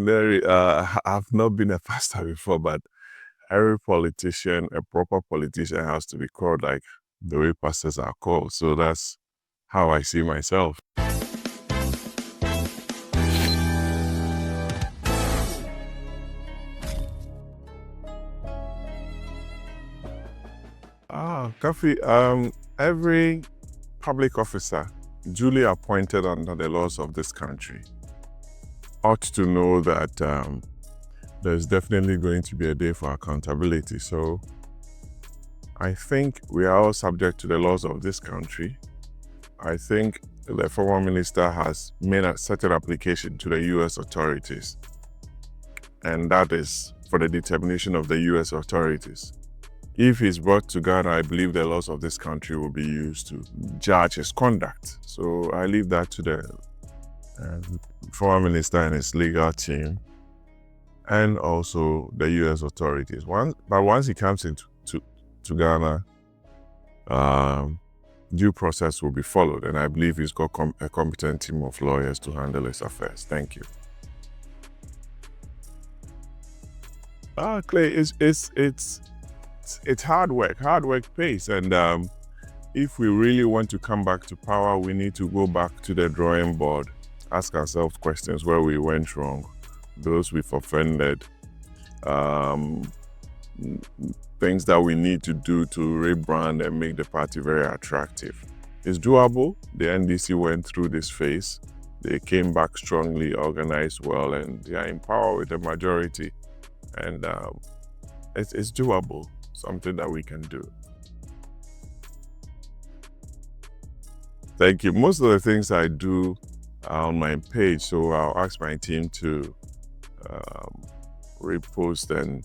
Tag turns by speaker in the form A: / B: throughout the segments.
A: I've not been a pastor before, but every politician, a proper politician, has to be called like the way pastors are called. So that's how I see myself. Kofi, every public officer duly appointed under the laws of this country ought to know that there's definitely going to be a day for accountability. So I think we are all subject to the laws of this country. I think the former minister has made a certain application to the U.S. authorities, and that is for the determination of the U.S. authorities. If he's brought to Ghana, I believe the laws of this country will be used to judge his conduct. So I leave that to the former minister and his legal team, and also the U.S. authorities. But once he comes into Ghana, due process will be followed, and I believe he's got a competent team of lawyers to handle his affairs. Thank you. Clay, it's hard work. Hard work pays, and if we really want to come back to power, we need to go back to the drawing board, ask ourselves questions where we went wrong, those we've offended, things that we need to do to rebrand and make the party very attractive. It's doable. The NDC went through this phase. They came back strongly, organized well, and they are in power with a majority. And it's doable, something that we can do. Thank you. Most of the things I do are on my page, so I'll ask my team to repost and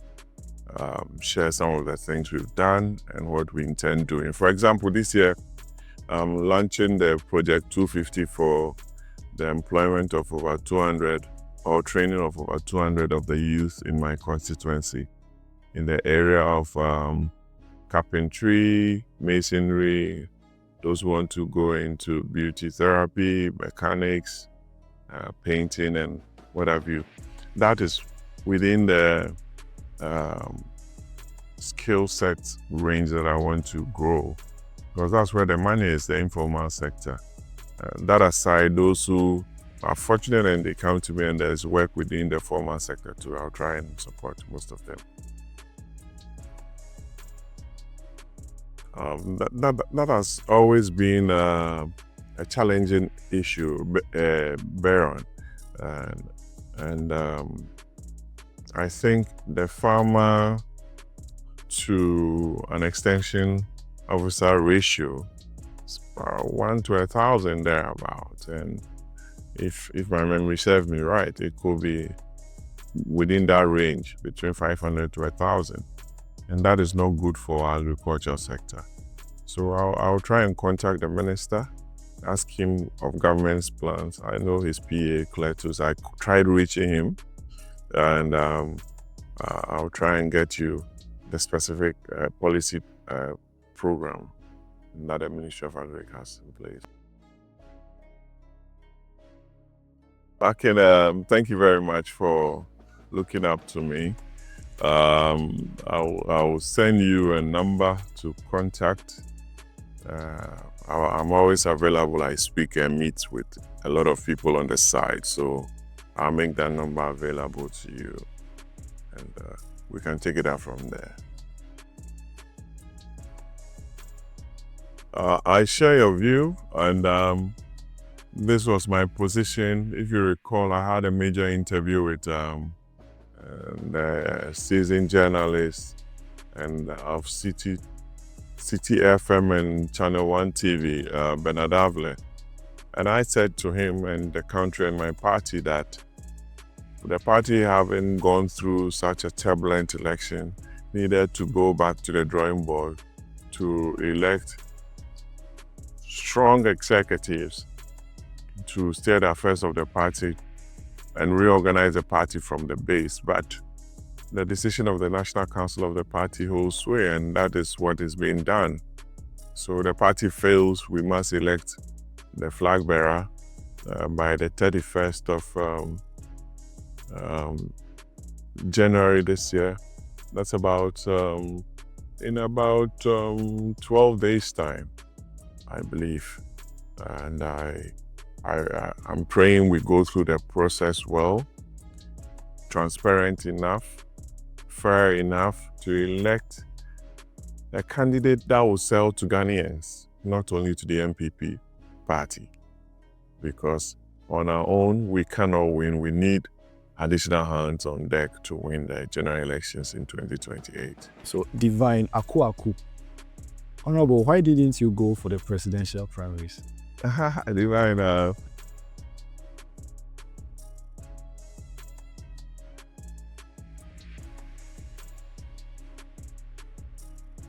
A: share some of the things we've done and what we intend doing. For example, this year, I'm launching the Project 250 for the employment of over 200 or training of over 200 of the youth in my constituency in the area of carpentry, masonry, those who want to go into beauty therapy, mechanics, painting, and what have you. That is within the skill set range that I want to grow, because that's where the money is, the informal sector. That aside, those who are fortunate and they come to me and there's work within the formal sector too, I'll try and support most of them. That has always been a challenging issue, Baron, and I think the farmer to an extension officer ratio is about 1 to 1,000 thereabout, and if my memory serves me right, it could be within that range between 500 to 1,000. And that is not good for our agriculture sector. So I'll try and contact the minister, ask him of government's plans. I know his PA, Cletus. I tried reaching him, and I'll try and get you the specific policy program that the Ministry of Agri has in place. Akin, thank you very much for looking up to me. I'll send you a number to contact. I'm always available. I speak and meet with a lot of people on the side, so I'll make that number available to you, and we can take it out from there. I share your view, and this was my position. If you recall, I had a major interview with the seasoned journalist and of City FM and Channel 1 TV, Bernard Avle. And I said to him and the country and my party that the party, having gone through such a turbulent election, needed to go back to the drawing board to elect strong executives to steer the affairs of the party and reorganize the party from the base. But the decision of the National Council of the party holds sway, and that is what is being done. So the party fails, we must elect the flag bearer by the 31st of January this year. That's about in about 12 days time, I believe. And I'm praying we go through the process well, transparent enough, fair enough to elect a candidate that will sell to Ghanaians, not only to the MPP party. Because on our own, we cannot win. We need additional hands on deck to win the general elections in 2028.
B: So, Divine Aku. Honorable, why didn't you go for the presidential primaries?
A: Divine,